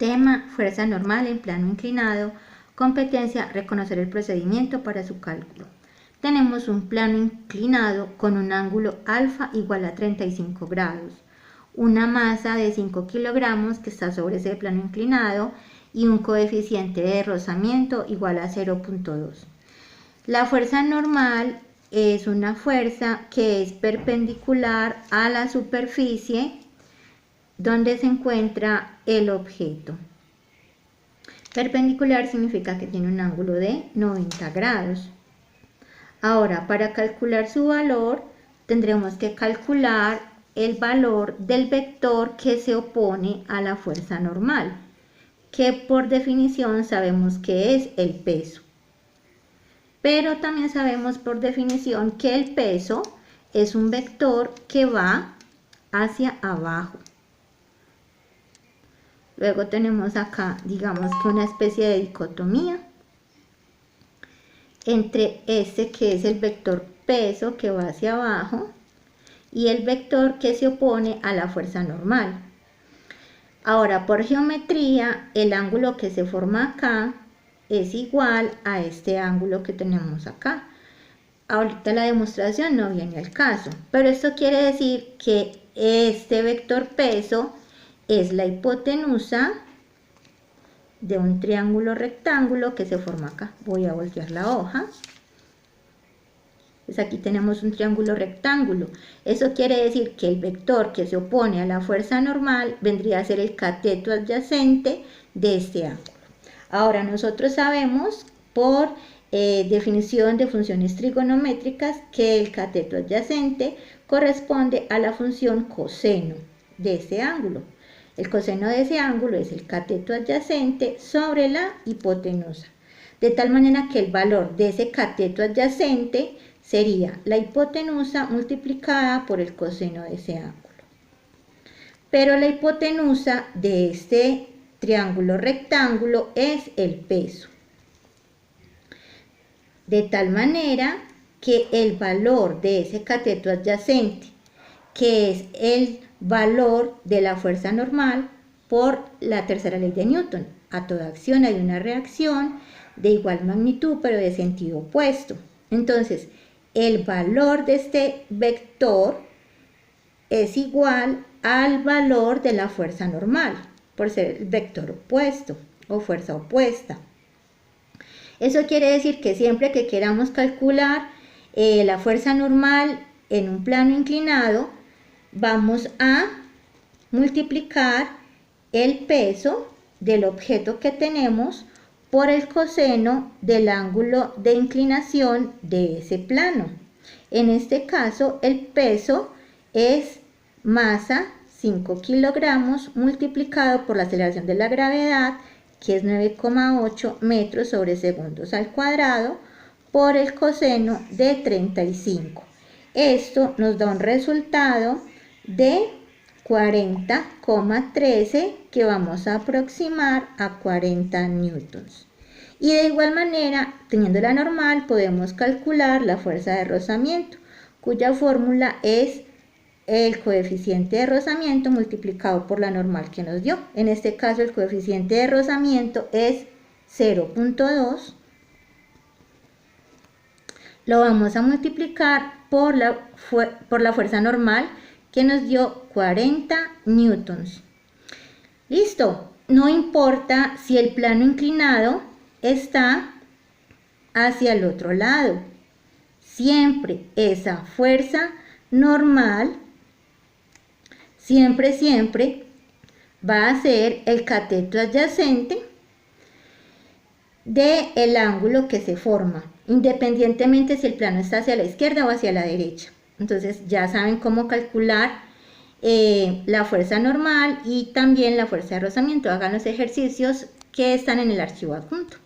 Tema: fuerza normal en plano inclinado. Competencia: reconocer el procedimiento para su cálculo. Tenemos un plano inclinado con un ángulo alfa igual a 35 grados, una masa de 5 kilogramos que está sobre ese plano inclinado y un coeficiente de rozamiento igual a 0.2. La fuerza normal es una fuerza que es perpendicular a la superficie donde se encuentra el objeto. Perpendicular significa que tiene un ángulo de 90 grados. Ahora, para calcular su valor, tendremos que calcular el valor del vector que se opone a la fuerza normal, que por definición sabemos que es el peso. Pero también sabemos por definición que el peso es un vector que va hacia abajo. Luego tenemos acá, digamos que una especie de dicotomía entre este que es el vector peso que va hacia abajo y el vector que se opone a la fuerza normal. Ahora, por geometría, el ángulo que se forma acá es igual a este ángulo que tenemos acá. Ahorita la demostración no viene al caso, pero esto quiere decir que este vector peso es la hipotenusa de un triángulo rectángulo que se forma acá. Voy a voltear la hoja. Pues aquí tenemos un triángulo rectángulo. Eso quiere decir que el vector que se opone a la fuerza normal vendría a ser el cateto adyacente de este ángulo. Ahora nosotros sabemos por definición de funciones trigonométricas que el cateto adyacente corresponde a la función coseno de ese ángulo. El coseno de ese ángulo es el cateto adyacente sobre la hipotenusa, de tal manera que el valor de ese cateto adyacente sería la hipotenusa multiplicada por el coseno de ese ángulo. Pero la hipotenusa de este triángulo rectángulo es el peso. De tal manera que el valor de ese cateto adyacente, que es el valor de la fuerza normal por la tercera ley de Newton, a toda acción hay una reacción de igual magnitud pero de sentido opuesto. Entonces, el valor de este vector es igual al valor de la fuerza normal, por ser el vector opuesto o fuerza opuesta. Eso quiere decir que siempre que queramos calcular la fuerza normal en un plano inclinado, vamos a multiplicar el peso del objeto que tenemos por el coseno del ángulo de inclinación de ese plano. En este caso, el peso es masa 5 kilogramos multiplicado por la aceleración de la gravedad, que es 9,8 metros sobre segundos al cuadrado, por el coseno de 35. Esto nos da un resultado de 40,13 que vamos a aproximar a 40 newtons. Y de igual manera, teniendo la normal, podemos calcular la fuerza de rozamiento, cuya fórmula es el coeficiente de rozamiento multiplicado por la normal que nos dio. En este caso, el coeficiente de rozamiento es 0.2. Lo vamos a multiplicar por la fuerza normal que nos dio 40 newtons. Listo, no importa si el plano inclinado está hacia el otro lado. Siempre esa fuerza normal, siempre va a ser el cateto adyacente del ángulo que se forma, independientemente si el plano está hacia la izquierda o hacia la derecha. Entonces ya saben cómo calcular la fuerza normal y también la fuerza de rozamiento. Hagan los ejercicios que están en el archivo adjunto.